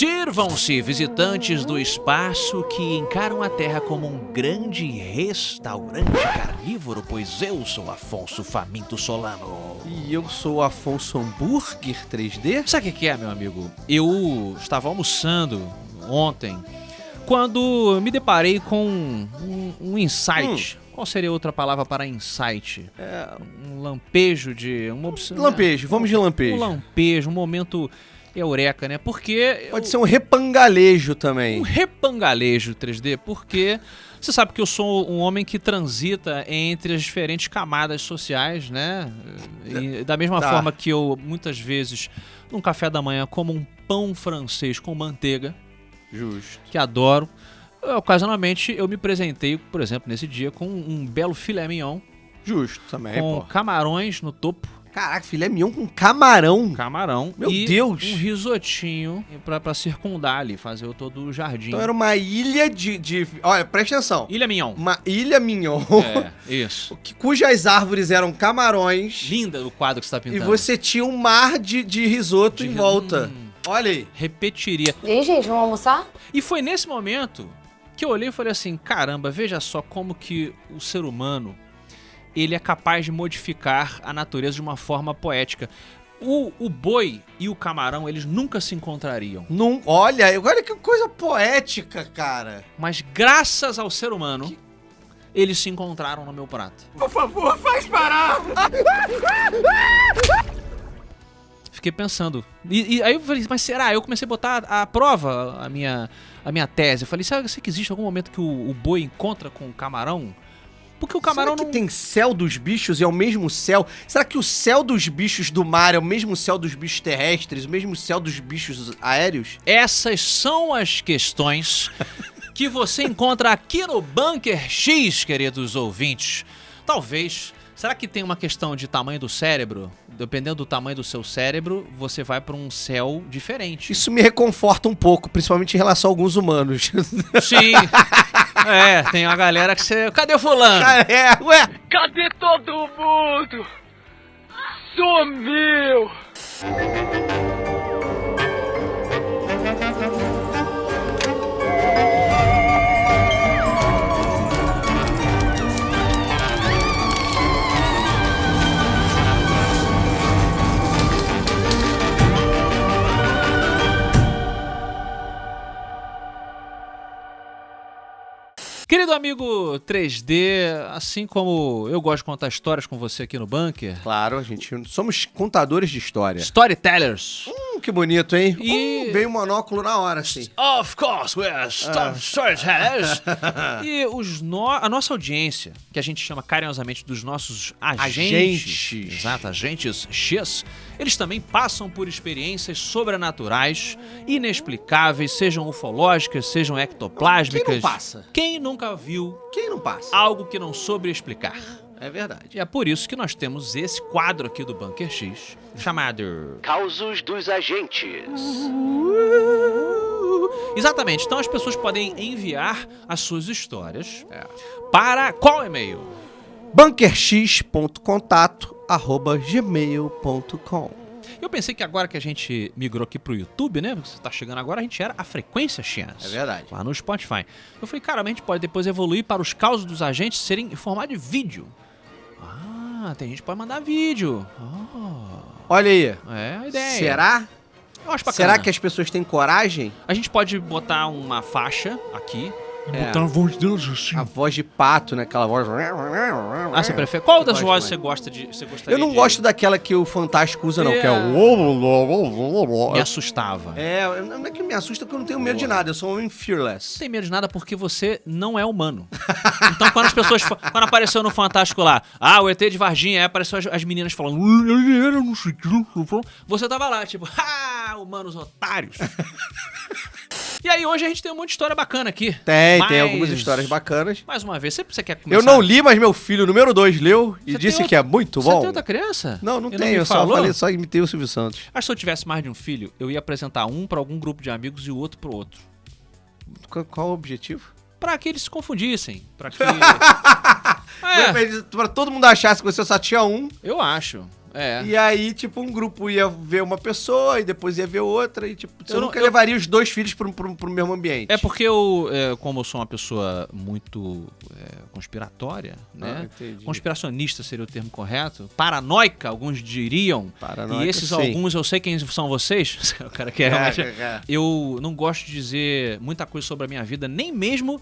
Sirvam-se, visitantes do espaço que encaram a Terra como um grande restaurante carnívoro, pois eu sou Afonso Faminto Solano. E eu sou Afonso Hambúrguer 3D. Sabe o que é, meu amigo? Eu estava almoçando ontem quando me deparei com um insight. Qual seria outra palavra para insight? Um lampejo de... Lampejo, vamos de lampejo. Um lampejo, um momento eureka, né? Porque... Pode ser um repangalejo também. Um repangalejo 3D, porque você sabe que eu sou um homem que transita entre as diferentes camadas sociais, né? E da mesma forma que eu, muitas vezes, num café da manhã, como um pão francês com manteiga. Justo. Que adoro. Ocasionalmente, eu me presentei, por exemplo, nesse dia, com um belo filé mignon. Justo, também, com camarões no topo. Caraca, filé mignon com camarão. Camarão. Meu e Deus. Um risotinho pra circundar ali, fazer todo o jardim. Então era uma ilha de... Olha, presta atenção. Ilha Mignon. Uma ilha mignon. Isso. Cujas árvores eram camarões. Linda o quadro que você tá pintando. E você tinha um mar de risoto em volta. Olha aí. Repetiria. E aí, gente, vamos almoçar? E foi nesse momento que eu olhei e falei assim, caramba, veja só como que o ser humano, ele é capaz de modificar a natureza de uma forma poética. O boi e o camarão, eles nunca se encontrariam. Olha que coisa poética, cara. Mas graças ao ser humano, eles se encontraram no meu prato. Por favor, faz parar! Fiquei pensando. E aí eu falei, mas será? Eu comecei a botar à prova a minha tese. Eu falei, será que existe algum momento que o boi encontra com o camarão? Porque o camarão Será que tem céu dos bichos e é o mesmo céu? Será que o céu dos bichos do mar é o mesmo céu dos bichos terrestres, o mesmo céu dos bichos aéreos? Essas são as questões que você encontra aqui no Bunker X, queridos ouvintes. Talvez... Será que tem uma questão de tamanho do cérebro? Dependendo do tamanho do seu cérebro, você vai para um céu diferente. Isso me reconforta um pouco, principalmente em relação a alguns humanos. Sim. Tem uma galera que você... Cadê o fulano? Ué? Cadê todo mundo? Sumiu! Querido amigo 3D, assim como eu gosto de contar histórias com você aqui no Bunker... Claro, a gente somos contadores de história. Storytellers. Que bonito, hein? E... veio um monóculo na hora, assim. Of course, we are storytellers. E a nossa audiência, que a gente chama carinhosamente dos nossos agentes. Exato, agentes X. Eles também passam por experiências sobrenaturais, inexplicáveis, sejam ufológicas, sejam ectoplásmicas. Quem não passa? Quem nunca viu Quem não passa? algo que não soube explicar? É verdade. E é por isso que nós temos esse quadro aqui do Bunker X, chamado... Causos dos Agentes. Exatamente, então as pessoas podem enviar as suas histórias para qual e-mail? bunkerx.contato@gmail.com. Eu pensei que agora que a gente migrou aqui pro YouTube, né? Você tá chegando agora, a gente era a Frequência Chance. É verdade. Lá no Spotify. Eu falei, cara, a gente pode depois evoluir para os causos dos agentes serem em formato de vídeo. Ah, tem gente que pode mandar vídeo. Olha aí. É a ideia. Será? Eu acho bacana. Será que as pessoas têm coragem? A gente pode botar uma faixa aqui. Botar a voz deles assim. A voz de pato, né? Aquela voz... Ah, você prefere? Qual das vozes você gostaria Eu não gosto daquela que o Fantástico usa, não. Que é o... Me assustava. Não é que me assusta porque eu não tenho medo de nada. Eu sou um homem fearless. Não tem medo de nada porque você não é humano. Então quando as pessoas... Quando apareceu no Fantástico lá, o ET de Varginha, aí apareceu as meninas falando... Você tava lá, tipo... humanos otários. E aí hoje a gente tem um monte de história bacana aqui. Tem algumas histórias bacanas. Mais uma vez, você quer começar? Eu não li, mas meu filho número 2 leu e disse que é muito bom. Você tem outra criança? Não tenho, eu só imitei o Silvio Santos. Acho que se eu tivesse mais de um filho, eu ia apresentar um pra algum grupo de amigos e o outro pro outro. Qual o objetivo? Pra que eles se confundissem. Pra que... Pra todo mundo achasse que você só tinha um. Eu acho. É. E aí, tipo, um grupo ia ver uma pessoa e depois ia ver outra. E, tipo, você Eu nunca não- levaria os dois filhos pro mesmo ambiente. É porque como eu sou uma pessoa muito conspiratória, né? Entendi. Conspiracionista seria o termo correto. Paranoica, alguns diriam. Paranoica, E esses sim. alguns, eu sei quem são vocês. O cara que realmente... É. Eu não gosto de dizer muita coisa sobre a minha vida, nem mesmo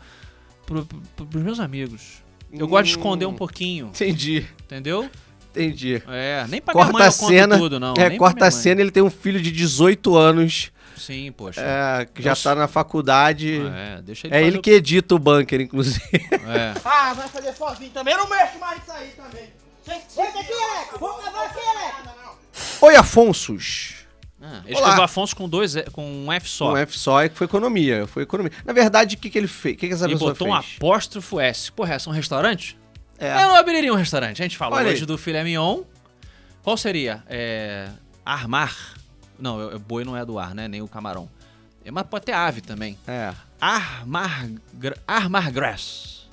pros meus amigos. Eu gosto de esconder um pouquinho, Entendi. entendeu? Entendi. Nem pra minha Corta mãe a eu conto cena. tudo, não. nem pra Corta minha a mãe. cena, ele tem um filho de 18 anos, Sim, poxa. que já Eu tá na faculdade. Deixa ele É fazer ele que edita o bunker, inclusive. Ah, vai fazer sozinho também. Eu não mexo mais nisso aí também. Senta aqui, Alex. Vamos acabar aqui, Alex. Oi, Afonsos. Ele Olá. escreveu Afonso com um F só. Um F só, que foi economia. Na verdade, o que ele fez? O que essa E pessoa botou fez? um apóstrofo S. Porra, é um restaurante? É. Eu não abriria um restaurante. A gente falou Olha hoje aí. do filé mignon. Qual seria? Armar. Não, boi não é do ar, né? Nem o camarão. Mas pode ter ave também. É. Armar grass.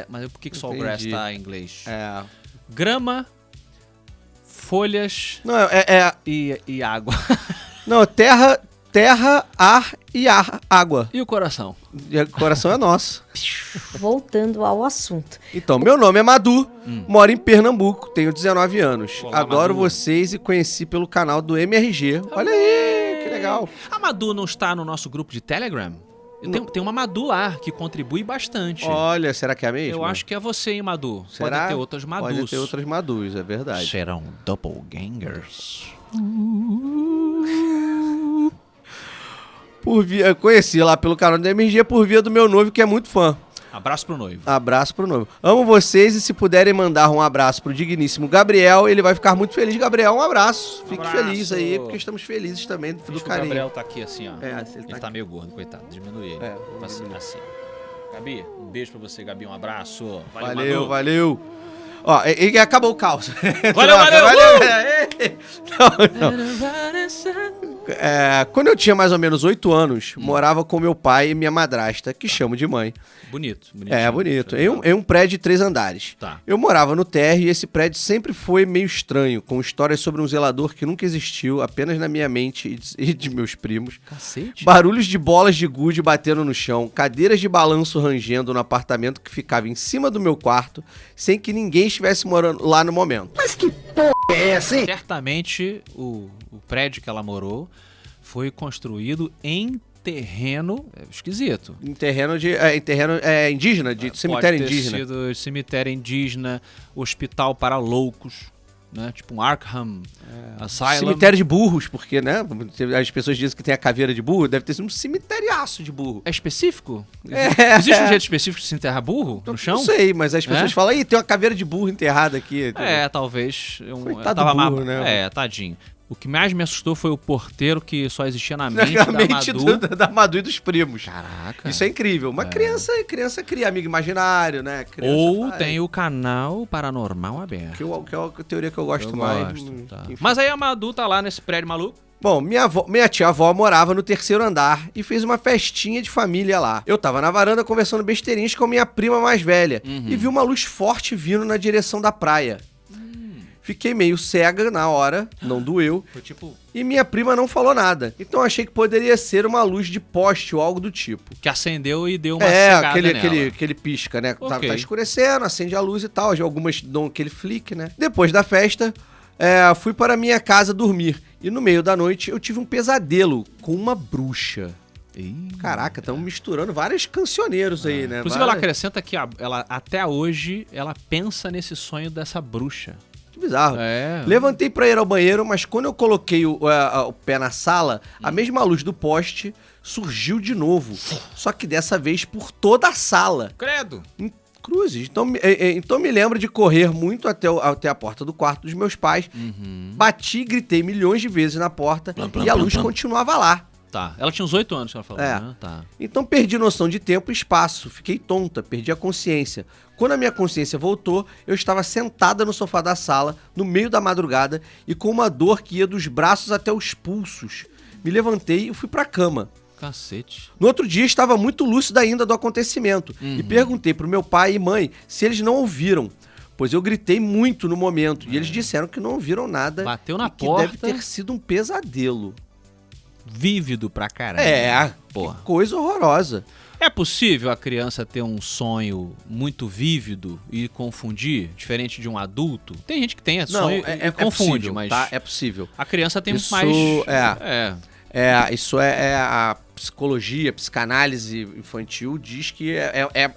Mas por que só o grass Entendi. tá em inglês? É. Grama, folhas Não, e água. não, terra, ar e água. E o coração? E o coração é nosso. Voltando ao assunto. Então, meu nome é Madu, moro em Pernambuco, tenho 19 anos. Olá, Adoro Madu. vocês e conheci pelo canal do MRG. Olha aí, que legal. A Madu não está no nosso grupo de Telegram? Tem uma Madu lá que contribui bastante. Olha, será que é a mesma? Eu acho que é você, hein, Madu? Será? Pode ter outras Madus. Pode ter outras Madus, é verdade. Serão doppelgangers. Eu conheci lá pelo canal do MRG por via do meu noivo, que é muito fã. Abraço pro noivo. Abraço pro noivo. Amo vocês e se puderem mandar um abraço pro digníssimo Gabriel, ele vai ficar muito feliz. Gabriel, um abraço. Fique Abraço. feliz aí, porque estamos felizes também do Diz que o carinho. Gabriel tá aqui assim, ó. Ele Tá meio gordo, coitado. Diminui ele. vou assim, diminuir. assim. Gabi, um beijo pra você, Gabi. Um abraço. Valeu, Madu. valeu. Ó, e acabou o caos. Valeu, valeu, Quando eu tinha mais ou menos 8 anos, morava com meu pai e minha madrasta, que chamo de mãe. Bonito. É, bonito. Em um prédio de 3 andares. Tá. Eu morava no térreo e esse prédio sempre foi meio estranho, com histórias sobre um zelador que nunca existiu, apenas na minha mente e de meus primos. Cacete. Barulhos de bolas de gude batendo no chão, cadeiras de balanço rangendo no apartamento que ficava em cima do meu quarto, sem que ninguém estivesse morando lá no momento. Certamente o prédio que ela morou foi construído em terreno esquisito. Em terreno indígena, de cemitério Pode ter indígena. sido cemitério indígena, hospital para loucos, né? Tipo um Arkham Asylum. Cemitério de burros, porque, né? As pessoas dizem que tem a caveira de burro, deve ter sido um cemiteriaço de burro. É específico? É. Existe um jeito específico de se enterrar burro no chão? Não sei, mas as pessoas É? falam, ih, tem uma caveira de burro enterrada aqui. Talvez. Coitado do burro, né? Tadinho. O que mais me assustou foi o porteiro que só existia na mente Na da mente Madu. da Madu e dos primos. Caraca. Isso é incrível. Uma criança cria amigo imaginário, né? Criança Ou faz. tem o canal Paranormal Aberto. Que é a teoria que eu gosto Eu mais. gosto, tá. Enfim. Mas aí a Madu tá lá nesse prédio maluco. Bom, minha tia-avó morava no 3º andar e fez uma festinha de família lá. Eu tava na varanda conversando besteirinhas com minha prima mais velha e vi uma luz forte vindo na direção da praia. Fiquei meio cega na hora, não doeu, Foi tipo... e minha prima não falou nada. Então achei que poderia ser uma luz de poste ou algo do tipo. Que acendeu e deu uma cegada nela. Aquele pisca, né? Tá Ok. escurecendo, acende a luz e tal. Algumas dão aquele flick, né? Depois da festa, fui para minha casa dormir. E no meio da noite eu tive um pesadelo com uma bruxa. Caraca, estamos misturando vários cancioneiros aí, né? Inclusive ela acrescenta que ela, até hoje ela pensa nesse sonho dessa bruxa. Que bizarro. É. Levantei pra ir ao banheiro, mas quando eu coloquei o pé na sala, a mesma luz do poste surgiu de novo. Só que dessa vez por toda a sala. Credo. Em cruzes. Então me lembro de correr muito até a porta do quarto dos meus pais. Bati e gritei milhões de vezes na porta e a luz continuava lá. Tá. Ela tinha uns 8 anos que ela falou, É. né? Tá. Então perdi noção de tempo e espaço, fiquei tonta, perdi a consciência. Quando a minha consciência voltou, eu estava sentada no sofá da sala, no meio da madrugada, e com uma dor que ia dos braços até os pulsos. Me levantei e fui pra cama. Cacete. No outro dia estava muito lúcido ainda do acontecimento, e perguntei pro meu pai e mãe se eles não ouviram. pois eu gritei muito no momento. E eles disseram que não viram nada. Bateu na e que porta. deve ter sido um pesadelo. Vívido pra caramba. Porra. Que coisa horrorosa. É possível a criança ter um sonho muito vívido e confundir, diferente de um adulto? Tem gente que tem sonho e confunde, possível, mas tá? É possível. a criança tem Isso mais... Isso é a psicologia, a psicanálise infantil diz que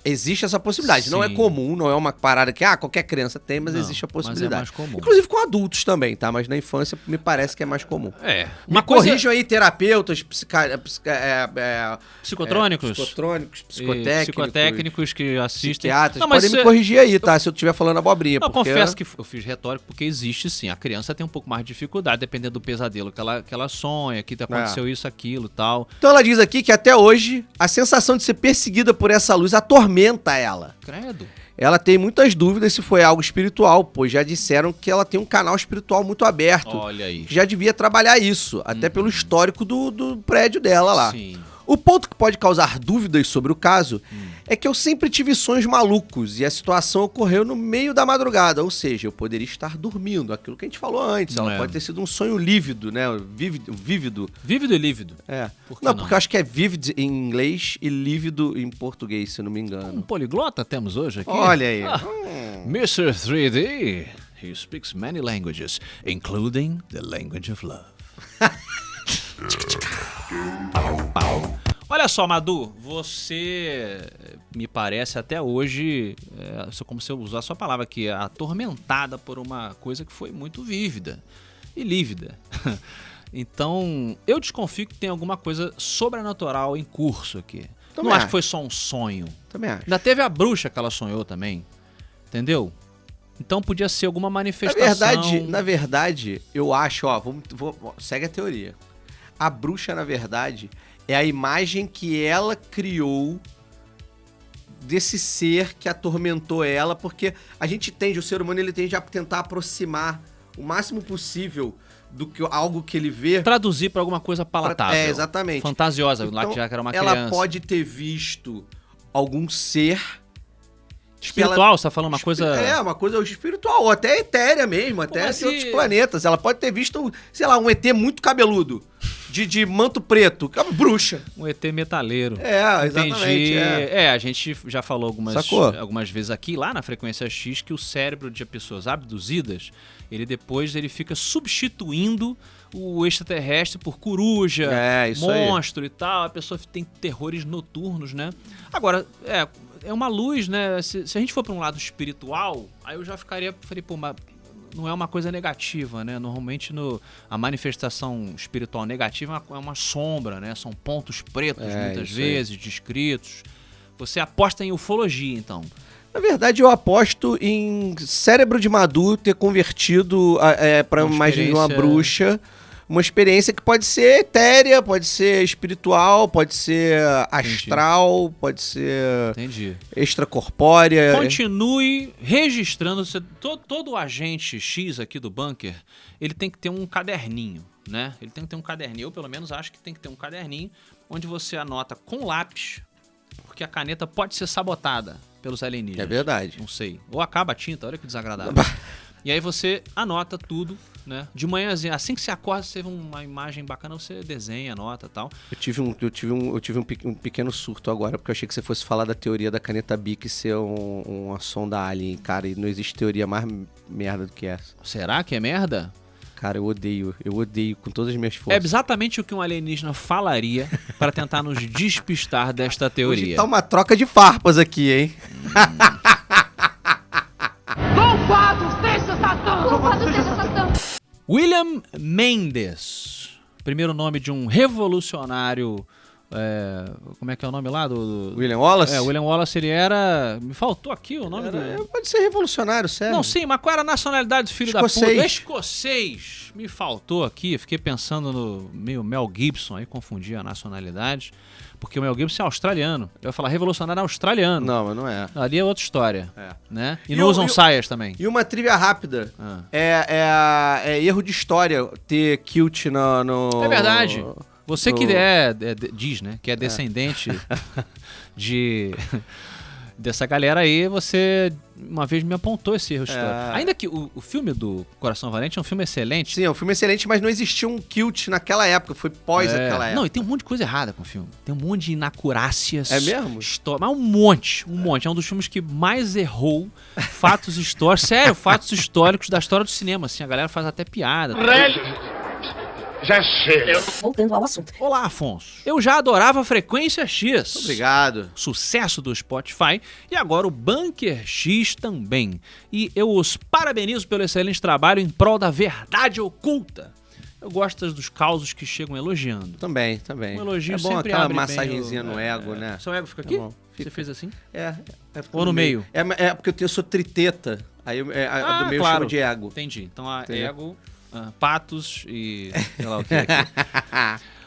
existe essa possibilidade. Sim. Não é comum, não é uma parada que qualquer criança tem, mas Não, existe a mas é possibilidade. mais comum. Inclusive com adultos também, tá? Mas na infância me parece que é mais comum. Uma Corrijam aí terapeutas, Psicotrônicos. Psicotécnicos que assistem. psiquiatras, Não, mas podem me corrigir aí, tá? Se eu estiver falando abobrinha. Não, porque... confesso que eu fiz retórico porque existe sim. A criança tem um pouco mais de dificuldade, dependendo do pesadelo que ela sonha, que aconteceu isso, aquilo e tal. Então ela diz aqui que até hoje a sensação de ser perseguida por essa luz atormenta ela. Credo. Ela tem muitas dúvidas se foi algo espiritual, pois já disseram que ela tem um canal espiritual muito aberto. Olha aí. Que já devia trabalhar isso, até pelo histórico do prédio dela lá. Sim. O ponto que pode causar dúvidas sobre o caso é que eu sempre tive sonhos malucos e a situação ocorreu no meio da madrugada, ou seja, eu poderia estar dormindo, aquilo que a gente falou antes. Ela pode ter sido um sonho lívido, né? Vívido. Vívido e lívido. Por que não? Porque eu acho que é vivid em inglês e lívido em português, se eu não me engano. Um poliglota temos hoje aqui. Olha aí. Mr. 3D, he speaks many languages, including the language of love. Olha só, Madu, você me parece até hoje, como se eu usar a sua palavra aqui, atormentada por uma coisa que foi muito vívida e lívida. Então, eu desconfio que tem alguma coisa sobrenatural em curso aqui. Também Não acho acho. que foi só um sonho. Também acho. Ainda teve a bruxa que ela sonhou também, entendeu? Então podia ser alguma manifestação. Na verdade, eu acho, segue a teoria. A bruxa, na verdade, é a imagem que ela criou desse ser que atormentou ela, porque a gente tende, o ser humano, ele tende a tentar aproximar o máximo possível do que algo que ele vê. Traduzir para alguma coisa palatável. Exatamente. Fantasiosa, lá que já era uma criança. Ela pode ter visto algum ser espiritual, você tá falando uma coisa... uma coisa espiritual, ou até etérea mesmo, até de outros planetas. Ela pode ter visto, sei lá, um ET muito cabeludo, de manto preto, que é uma bruxa. Um ET metaleiro. Exatamente. A gente já falou algumas vezes aqui, lá na Frequência X, que o cérebro de pessoas abduzidas, ele fica substituindo o extraterrestre por coruja, monstro e tal. A pessoa tem terrores noturnos, né? Agora, é uma luz, né? Se a gente for para um lado espiritual, aí eu já falei, pô, mas não é uma coisa negativa, né? Normalmente a manifestação espiritual negativa é uma sombra, né? São pontos pretos, muitas vezes, descritos. Você aposta em ufologia, então? Na verdade, eu aposto em cérebro de Madu ter convertido para a imagem de uma bruxa. Uma experiência que pode ser etérea, pode ser espiritual, pode ser astral, pode ser extracorpórea. Continue registrando. Todo agente X aqui do bunker, ele tem que ter um caderninho, né? Ele tem que ter um caderninho. Eu, pelo menos, acho que tem que ter um caderninho onde você anota com lápis, porque a caneta pode ser sabotada pelos alienígenas. É verdade. Não sei. Ou acaba a tinta, olha que desagradável. E aí você anota tudo, né? De manhãzinha, assim que você acorda, você vê uma imagem bacana, você desenha, anota e tal. Eu tive um pequeno surto agora, porque eu achei que você fosse falar da teoria da caneta Bic ser uma sonda alien, cara, e não existe teoria mais merda do que essa. Será que é merda? Cara, eu odeio com todas as minhas forças. É exatamente o que um alienígena falaria para tentar nos despistar desta teoria. Hoje tá uma troca de farpas aqui, hein? William Mendes, primeiro nome de um revolucionário, como é que é o nome lá? William Wallace? William Wallace, ele era... Me faltou aqui o nome Pode ser revolucionário, sério. Não, sim, mas qual era a nacionalidade do filho da puta? Escocês. Me faltou aqui, fiquei pensando no Mel Gibson, aí confundi a nacionalidade, porque o Mel Gibson é australiano. Eu ia falar revolucionário australiano. Não, mas não é. Ali é outra história, né? E não usam saias também. E uma trivia rápida. É erro de história ter kilt no... É verdade. Você que diz, né, que é descendente dessa galera aí, você uma vez me apontou esse erro histórico. Ainda que o filme do Coração Valente é um filme excelente. Sim, é um filme excelente, mas não existia um Kilt naquela época, foi pós aquela época. Não, e tem um monte de coisa errada com o filme. Tem um monte de inacurácias. É mesmo? Mas um monte. É um dos filmes que mais errou fatos históricos. Sério, fatos históricos da história do cinema. Assim, a galera faz até piada. Já chega. Voltando ao assunto. Olá, Afonso. Eu já adorava Frequência X. Obrigado. Sucesso do Spotify. E agora o Bunker X também. E eu os parabenizo pelo excelente trabalho em prol da verdade oculta. Eu gosto dos causos que chegam elogiando. Também. Um elogio é bom sempre aquela abre massagenzinha bem no ego, né? Seu ego fica aqui? bom. Você fez assim? É Ou no meio? É porque eu sou triteta. Aí a do meio claro. chama de ego. Entendi. Então a Entendeu? ego, patos e sei lá o que é aqui.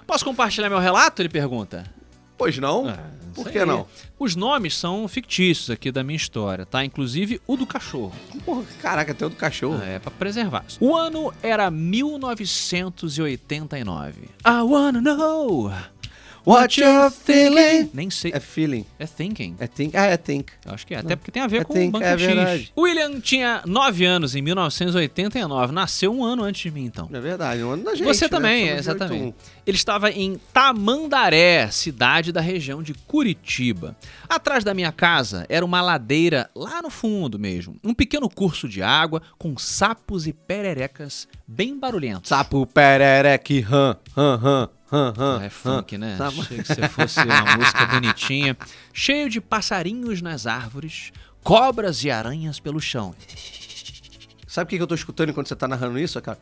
Posso compartilhar meu relato? Ele pergunta. Pois não? Por que não? Os nomes são fictícios aqui da minha história, tá? Inclusive o do cachorro. Porra, caraca, até o do cachorro. É, pra preservar. O ano era 1989. I wanna know What you're feeling? Nem sei. É feeling. É thinking. É think. Ah, é think. Eu acho que é. Até porque tem a ver É com think, o Bunker é X. verdade. William tinha 9 anos em 1989. Nasceu um ano antes de mim, então. É verdade, um ano da gente. Você né? também, Somos de exatamente. 81. Ele estava em Tamandaré, cidade da região de Curitiba. Atrás da minha casa era uma ladeira lá no fundo mesmo. Um pequeno curso de água com sapos e pererecas bem barulhentos. Sapo, perereque, ram. É funk, né? Achei que você fosse uma música bonitinha. Cheio de passarinhos nas árvores, cobras e aranhas pelo chão. Sabe o que eu tô escutando enquanto você tá narrando isso, cara?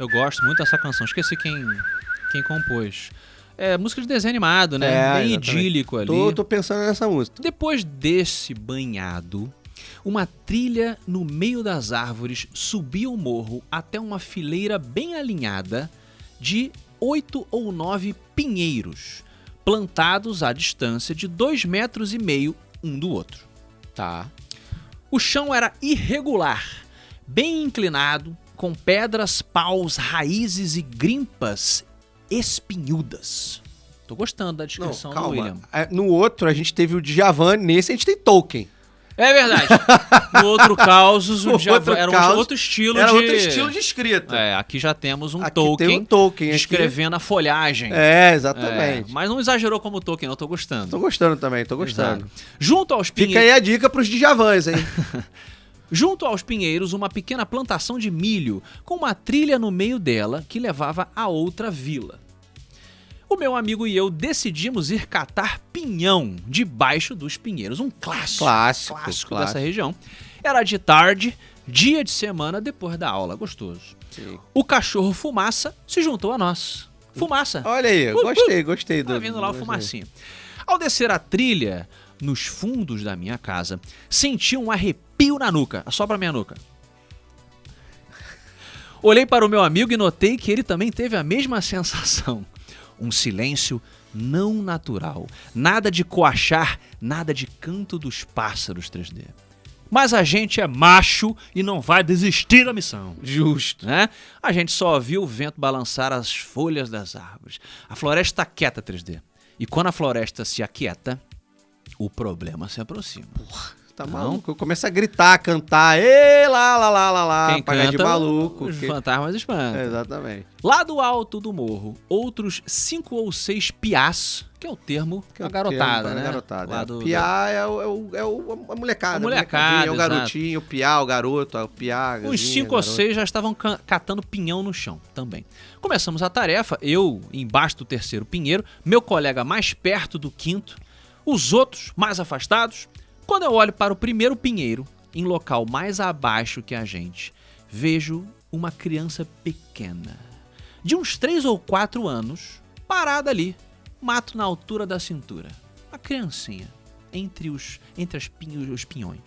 Eu gosto muito dessa canção. Esqueci quem compôs. É música de desenho animado, né? Bem exatamente. idílico ali. Tô pensando nessa música. Depois desse banhado, uma trilha no meio das árvores subia o morro até uma fileira bem alinhada de 8 ou 9 pinheiros, plantados à distância de 2,5 metros um do outro. Tá. O chão era irregular, bem inclinado, com pedras, paus, raízes e grimpas espinhudas. Tô gostando da descrição do William. No outro, a gente teve o Djavan, nesse a gente tem Tolkien. É verdade. No outro Causos, o Djavan era outro estilo Era de... outro estilo de escrita. É, aqui já temos um Aqui Tolkien, tem um Tolkien aqui. escrevendo a folhagem. É, exatamente. Mas não exagerou como o Tolkien, não. Tô gostando. Tô gostando também, tô gostando. Exato. Junto aos Fica aí a dica pros Djavans, hein? Junto aos pinheiros, uma pequena plantação de milho, com uma trilha no meio dela que levava a outra vila. O meu amigo e eu decidimos ir catar pinhão debaixo dos pinheiros. Um clássico dessa região. Era de tarde, dia de semana, depois da aula. Gostoso. Sim. O cachorro Fumaça se juntou a nós. Fumaça. Olha aí, gostei do... Tá vindo lá o Fumacinha. Ao descer a trilha, nos fundos da minha casa, senti um arrepio na nuca. Assopra a minha nuca. Olhei para o meu amigo e notei que ele também teve a mesma sensação. Um silêncio não natural. Nada de coachar, nada de canto dos pássaros 3D. Mas a gente é macho e não vai desistir da missão. Justo. Né? A gente só viu o vento balançar as folhas das árvores. A floresta está quieta 3D. E quando a floresta se aquieta, o problema se aproxima. Tá maluco? Eu começo a gritar, cantar. Ê, lá. Quem pagar canta, de maluco. os fantasmas espantam. Exatamente. Lá do alto do morro, outros 5 ou 6 piás, que é o termo da garotada, né? Garotada. Lá do, Piá é a molecada. A molecada, é o garotinho, o piá, o garoto, o piá. Uns 5 ou 6 já estavam catando pinhão no chão também. Começamos a tarefa, eu embaixo do terceiro pinheiro, meu colega mais perto do quinto, os outros mais afastados. Quando eu olho para o primeiro pinheiro, em local mais abaixo que a gente, vejo uma criança pequena, de uns 3 ou 4 anos, parada ali, mato na altura da cintura. Uma criancinha, entre os pinhões.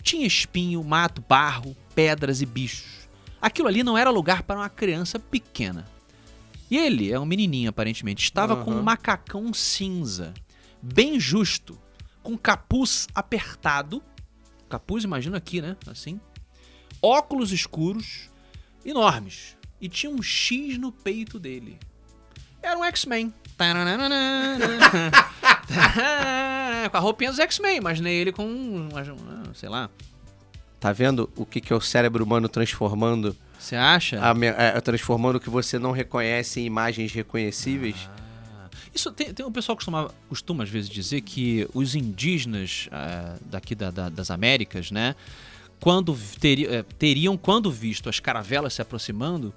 Tinha espinho, mato, barro, pedras e bichos. Aquilo ali não era lugar para uma criança pequena. E ele, é um menininho aparentemente, estava com um macacão cinza, bem justo, com capuz apertado. Capuz, imagina aqui, né? Assim. Óculos escuros, enormes. e tinha um X no peito dele. Era um X-Men. Com a roupinha dos X-Men, imaginei ele com, sei lá. Tá vendo o que é o cérebro humano transformando? Você acha? Transformando o que você não reconhece em imagens reconhecíveis? Isso tem um pessoal que costuma às vezes dizer que os indígenas daqui das Américas, né, quando quando visto as caravelas se aproximando,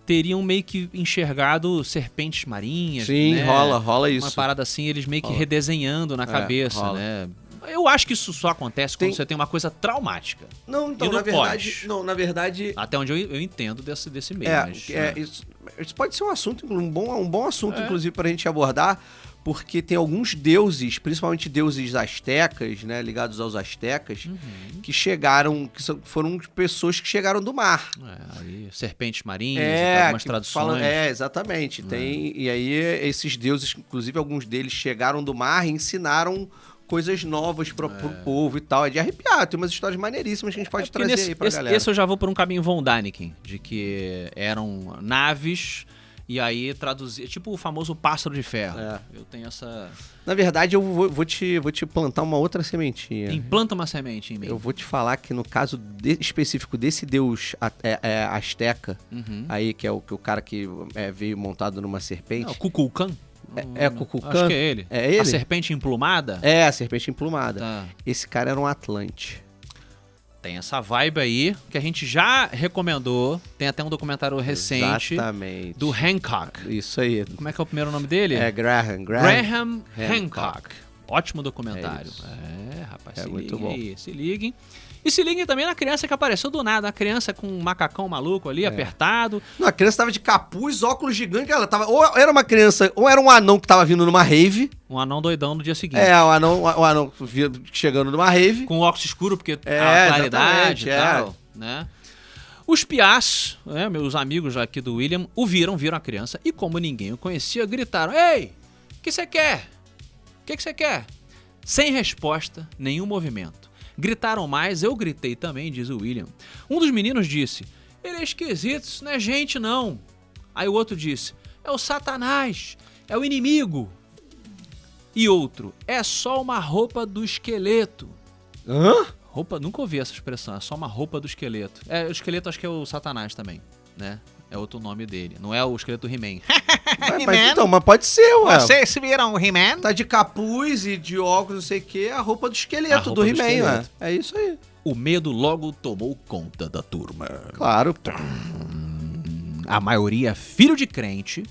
teriam meio que enxergado serpentes marinhas. Sim, né? rola isso. Uma parada assim, eles meio que redesenhando na cabeça, né? Eu acho que isso só acontece quando você tem uma coisa traumática. Não, então, na verdade... Até onde eu entendo desse meio. Isso pode ser um assunto, um bom assunto, inclusive, pra gente abordar, porque tem alguns deuses, principalmente deuses astecas, né, ligados aos astecas, que chegaram, foram pessoas que chegaram do mar. Aí, serpentes marinhas, algumas traduções. Exatamente. E aí, esses deuses, inclusive, alguns deles chegaram do mar e ensinaram coisas novas pro povo e tal. É de arrepiar, tem umas histórias maneiríssimas que a gente pode trazer aí pra galera. Esse eu já vou por um caminho Von Däniken, de que eram naves e aí traduzir, tipo o famoso pássaro de ferro. Eu tenho essa... Na verdade, eu vou te plantar uma outra sementinha. Implanta uma semente em mim. Eu vou te falar que no caso específico desse deus asteca, aí que é o cara que veio montado numa serpente. O Kukulkan? Kukulkan? Acho que é ele. É ele? A serpente emplumada? É, a serpente emplumada. Tá. Esse cara era um Atlante. Tem essa vibe aí, que a gente já recomendou. Tem até um documentário recente. Exatamente. Do Hancock. Isso aí. Como é que é o primeiro nome dele? Graham Hancock. Ótimo documentário. Rapaz, muito bom. Aí, se liguem. E se liguem também na criança que apareceu do nada. A criança com um macacão maluco ali, apertado. Não, a criança tava de capuz, óculos gigantes. Ela tava, ou era uma criança, ou era um anão que tava vindo numa rave. Um anão doidão no dia seguinte. O anão chegando numa rave. Com óculos escuro, porque a claridade e tal, né? Os piás, meus amigos aqui do William, viram a criança e, como ninguém o conhecia, gritaram: "Ei, o que você quer? O que você quer?" Sem resposta, nenhum movimento. Gritaram mais, eu gritei também, diz o William. Um dos meninos disse: "Ele é esquisito, isso não é gente não." Aí o outro disse: "É o Satanás, é o inimigo." E outro: "É só uma roupa do esqueleto." Hã? Nunca ouvi essa expressão, é só uma roupa do esqueleto. O esqueleto acho que é o Satanás também, né? É outro nome dele, não é o esqueleto do He-Man. Mas pode ser, ué. Vocês viram o He-Man? Tá de capuz e de óculos, não sei o que, a roupa do esqueleto do He-Man, ué. É isso aí. O medo logo tomou conta da turma. Claro. A maioria filho de crente.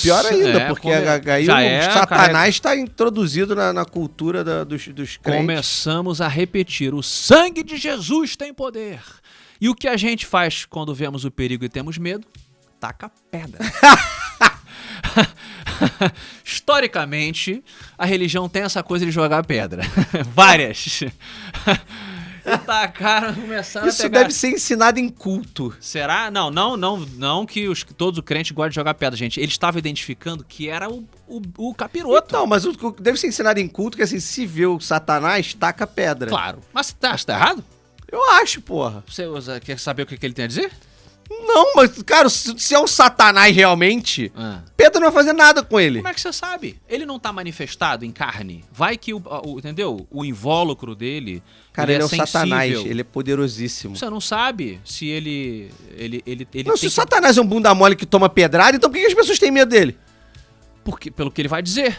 Pior ainda, porque aí o Satanás está introduzido na cultura dos crentes. Começamos a repetir: o sangue de Jesus tem poder. E o que a gente faz quando vemos o perigo e temos medo? Taca pedra. Historicamente, a religião tem essa coisa de jogar pedra. Várias. E tacaram, começaram Isso a pegar... deve ser ensinado em culto. Será? Não que todos os crentes gostam de jogar pedra, gente. Eles estavam identificando que era o capiroto. Não, mas deve ser ensinado em culto que, assim, se vê o Satanás, taca pedra. Claro. Mas você tá errado? Eu acho, porra. Você quer saber o que ele tem a dizer? Não, mas, cara, se é um Satanás realmente, pedra não vai fazer nada com ele. Como é que você sabe? Ele não tá manifestado em carne. Vai que entendeu? O invólucro dele. Cara, ele é o sensível. Satanás, ele é poderosíssimo. Você não sabe se ele não, se o Satanás é um bunda mole que toma pedrada, então por que as pessoas têm medo dele? Pelo que ele vai dizer.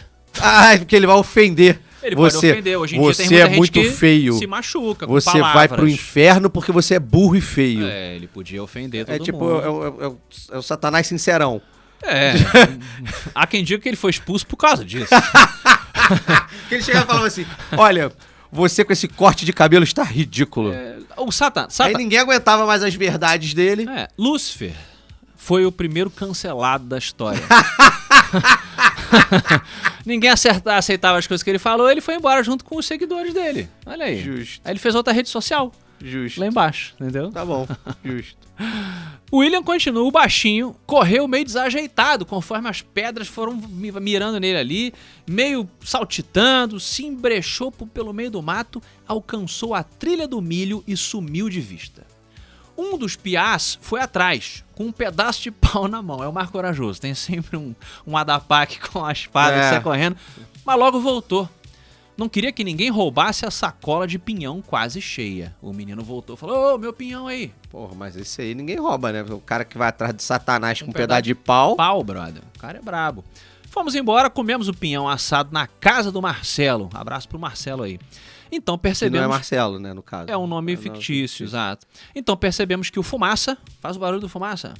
Porque ele vai ofender. Ele pode ofender. Hoje em dia tem muita gente muito que feio. se machuca com Você palavras. vai pro inferno porque você é burro e feio. Ele podia ofender todo tipo, mundo. É o Satanás sincerão. Há quem diga que ele foi expulso por causa disso. Que ele chegava e falava assim: "Olha, você com esse corte de cabelo está ridículo." O Satanás. Aí ninguém aguentava mais as verdades dele. Lúcifer foi o primeiro cancelado da história. Ninguém aceitava as coisas que ele falou, ele foi embora junto com os seguidores dele. Olha aí. Justo. Aí ele fez outra rede social. Justo. Lá embaixo, entendeu? Tá bom, justo. O William continua, o baixinho, correu meio desajeitado, conforme as pedras foram mirando nele ali, meio saltitando, se embrechou pelo meio do mato, alcançou a trilha do milho e sumiu de vista. Um dos piás foi atrás, com um pedaço de pau na mão. É o mais corajoso. Tem sempre um adapaque com a espada e sai correndo. Mas logo voltou. Não queria que ninguém roubasse a sacola de pinhão quase cheia. O menino voltou e falou, ô, meu pinhão aí. Porra, mas esse aí ninguém rouba, né? O cara que vai atrás de Satanás com um pedaço de pau. Pau, brother. O cara é brabo. Fomos embora, comemos o pinhão assado na casa do Marcelo. Abraço pro Marcelo aí. Então percebemos... Que não é Marcelo, né, no caso. É um nome fictício, exato. Então percebemos que o Fumaça, faz o barulho do Fumaça,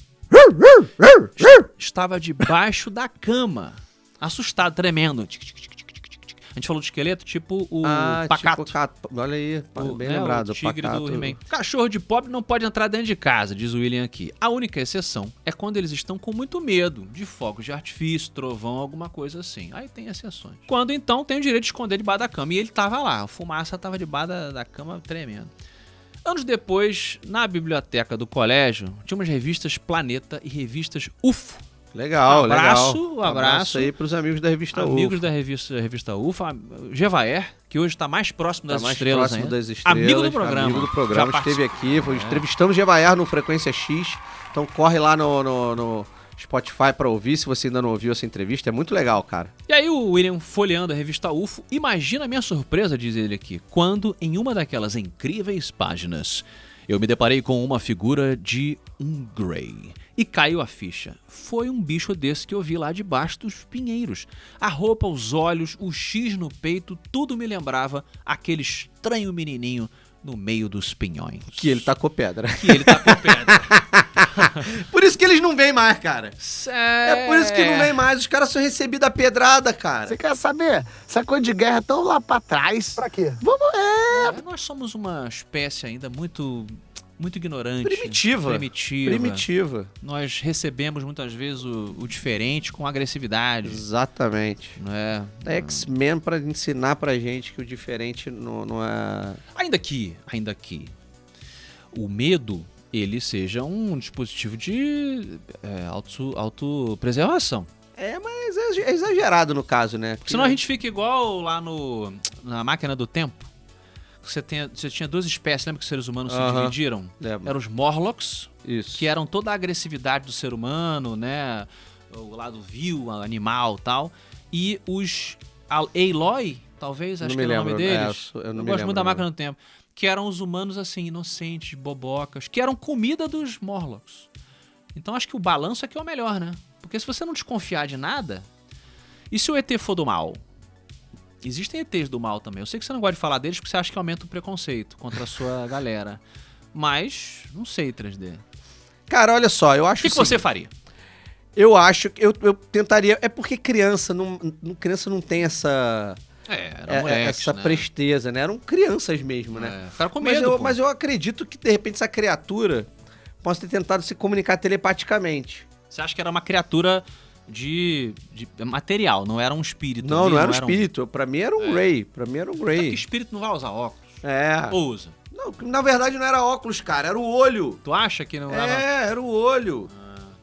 estava debaixo da cama, assustado, tremendo. A gente falou de esqueleto, tipo o Pacato. Tipo, olha aí, bem lembrado. O tigre Pacato. do He-Man. Cachorro de pobre não pode entrar dentro de casa, diz o William aqui. A única exceção é quando eles estão com muito medo de fogos de artifício, trovão, alguma coisa assim. Aí tem exceções. Quando então tem o direito de esconder debaixo da cama. E ele tava lá, a Fumaça tava debaixo da cama tremendo. Anos depois, na biblioteca do colégio, tinha umas revistas Planeta e revistas UFO. Legal, abraço abraço aí pros amigos da revista UFO. Amigos da revista UFO. Gevaer, que hoje está mais próximo das estrelas ainda. Das estrelas. Amigo do programa. Amigo do programa, esteve aqui. Entrevistamos Gevaer no Frequência X. Então corre lá no Spotify pra ouvir, se você ainda não ouviu essa entrevista. É muito legal, cara. E aí o William folheando a revista UFO. Imagina a minha surpresa, diz ele aqui, quando em uma daquelas incríveis páginas eu me deparei com uma figura de um Grey. E caiu a ficha. Foi um bicho desse que eu vi lá debaixo dos pinheiros. A roupa, os olhos, o X no peito, tudo me lembrava aquele estranho menininho no meio dos pinhões. Que ele tacou pedra. Por isso que eles não vêm mais, cara. É por isso que não vêm mais. Os caras são recebidos a pedrada, cara. Você quer saber? Essa coisa de guerra é tão lá pra trás. Pra quê? Nós somos uma espécie ainda muito ignorante. Primitiva. Nós recebemos muitas vezes o diferente com agressividade. Exatamente. Não é? É X-Men pra ensinar pra gente que o diferente não é... Ainda que o medo, ele seja um dispositivo de autopreservação. Mas é exagerado no caso, né? Porque senão a gente fica igual lá na Máquina do Tempo. Você tinha duas espécies, lembra que os seres humanos se dividiram? Lembro. Eram os Morlocks, isso, que eram toda a agressividade do ser humano, né? O lado vil, animal e tal. E os Aloy, talvez, acho que era o nome deles. Eu gosto muito da Máquina do Tempo. Que eram os humanos, assim, inocentes, bobocas, que eram comida dos Morlocks. Então acho que o balanço aqui é o melhor, né? Porque se você não desconfiar de nada, e se o ET for do mal? Existem ETs do mal também. Eu sei que você não gosta de falar deles porque você acha que aumenta o preconceito contra a sua galera. Mas, não sei, 3D. Cara, olha só, eu acho o que você faria? Eu acho que eu tentaria... É porque criança não tem essa... essa presteza, né? Eram crianças mesmo, né? Ficaram com medo, mas eu acredito que, de repente, essa criatura possa ter tentado se comunicar telepaticamente. Você acha que era uma criatura... De material, não era um espírito. Não era um espírito. Pra mim era um Grey. Pra mim era um Grey. Que espírito não vai usar óculos. Ou usa? Não, na verdade não era óculos, cara. Era o olho. Tu acha que não era? Era o olho.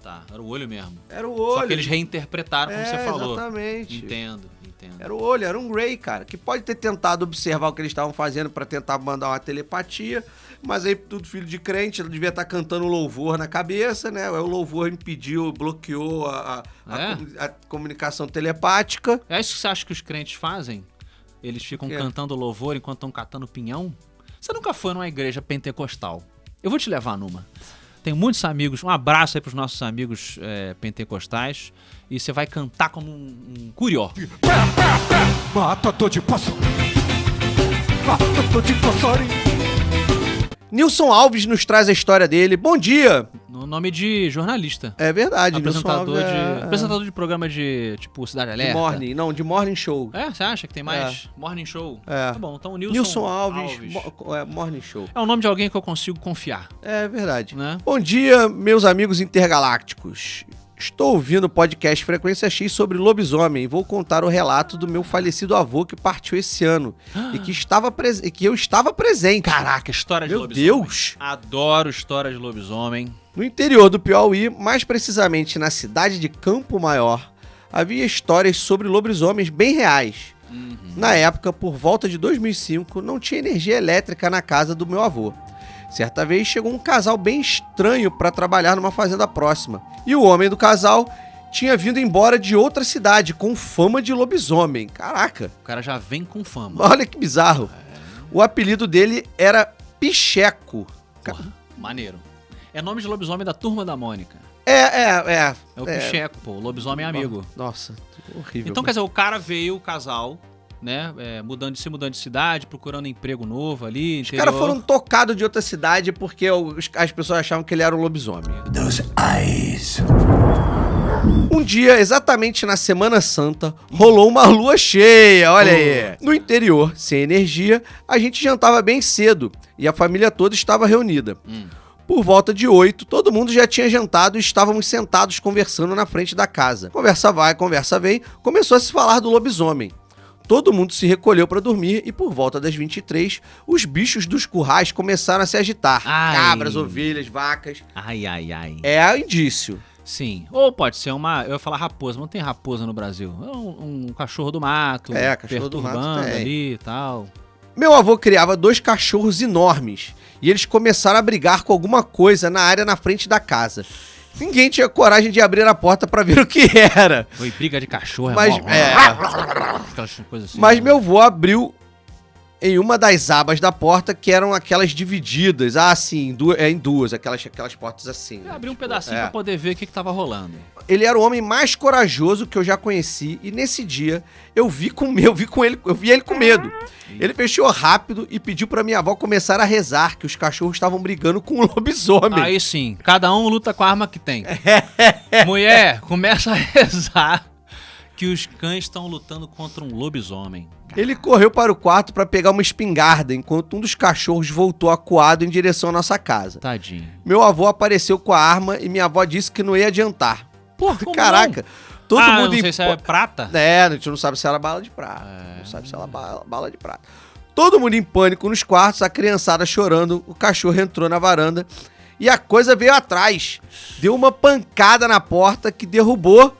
Tá. Era o olho mesmo. Era o olho. Só que eles reinterpretaram como você falou. Exatamente. Entendo. Era o olho, era um Grey, cara. Que pode ter tentado observar o que eles estavam fazendo pra tentar mandar uma telepatia. Mas aí, tudo filho de crente, ele devia estar cantando louvor na cabeça, né? O louvor impediu, bloqueou a comunicação telepática. É isso que você acha que os crentes fazem? Eles ficam cantando louvor enquanto estão catando pinhão? Você nunca foi numa igreja pentecostal. Eu vou te levar numa. Tem muitos amigos, um abraço aí pros nossos amigos pentecostais. E você vai cantar como um curió. Mata tô de passo. Mata tô de passarinho. Nilson Alves nos traz a história dele. Bom dia! No nome de jornalista. É verdade. Apresentador de programa de, tipo, Cidade Alerta. De Morning Show. Você acha que tem mais? Morning Show? Tá bom, então o Nilson Alves. Morning Show. É o nome de alguém que eu consigo confiar. É verdade. Né? Bom dia, meus amigos intergalácticos. Estou ouvindo o podcast Frequência X sobre lobisomem e vou contar o relato do meu falecido avô que partiu esse ano e que eu estava presente. Caraca, história de lobisomem. Meu Deus! Adoro história de lobisomem. No interior do Piauí, mais precisamente na cidade de Campo Maior, havia histórias sobre lobisomens bem reais. Na época, por volta de 2005, não tinha energia elétrica na casa do meu avô. Certa vez chegou um casal bem estranho para trabalhar numa fazenda próxima. E o homem do casal tinha vindo embora de outra cidade com fama de lobisomem. Caraca, O cara já vem com fama. olha que bizarro. O apelido dele era Picheco. Porra, maneiro. É nome de lobisomem da Turma da Mônica. É É o Picheco, pô. O lobisomem é amigo. Nossa, horrível. Então, quer dizer, o cara veio, o casal, né? Mudando de cidade, procurando emprego novo ali, Os interior. caras foram tocados de outra cidade porque as pessoas achavam que ele era um lobisomem. Those eyes. Um dia, exatamente na Semana Santa, rolou uma lua cheia, olha aí. No interior, sem energia, a gente jantava bem cedo e a família toda estava reunida. Por volta de 8, todo mundo já tinha jantado e estávamos sentados conversando na frente da casa. Conversa vai, conversa vem, começou a se falar do lobisomem. Todo mundo se recolheu para dormir e por volta das 23, os bichos dos currais começaram a se agitar. Ai. Cabras, ovelhas, vacas. Ai, ai, ai. É indício. Sim. Ou pode ser eu ia falar raposa, mas não tem raposa no Brasil. É um cachorro do mato. Cachorro do mato perturbando tem. ali e tal. Meu avô criava 2 cachorros enormes e eles começaram a brigar com alguma coisa na área na frente da casa. Ninguém tinha coragem de abrir a porta pra ver o que era. Foi briga de cachorro, Mas, aquelas coisas assim. Mas meu avô abriu em uma das abas da porta que eram aquelas divididas. Ah, sim, em duas, aquelas portas assim. Eu abri um pedacinho pra poder ver o que tava rolando. Ele era o homem mais corajoso que eu já conheci e nesse dia eu vi ele com medo. Ele fechou rápido e pediu pra minha avó começar a rezar que os cachorros estavam brigando com o lobisomem. Aí sim, cada um luta com a arma que tem. Mulher, começa a rezar que os cães estão lutando contra um lobisomem. Ele correu para o quarto para pegar uma espingarda, enquanto um dos cachorros voltou acuado em direção à nossa casa. Tadinho. Meu avô apareceu com a arma e minha avó disse que não ia adiantar. Porra, como Caraca, todo não? mundo Não sei se é prata. a gente não sabe se era bala de prata. Não sabe se era bala de prata. Todo mundo em pânico nos quartos, a criançada chorando, o cachorro entrou na varanda e a coisa veio atrás. Deu uma pancada na porta que derrubou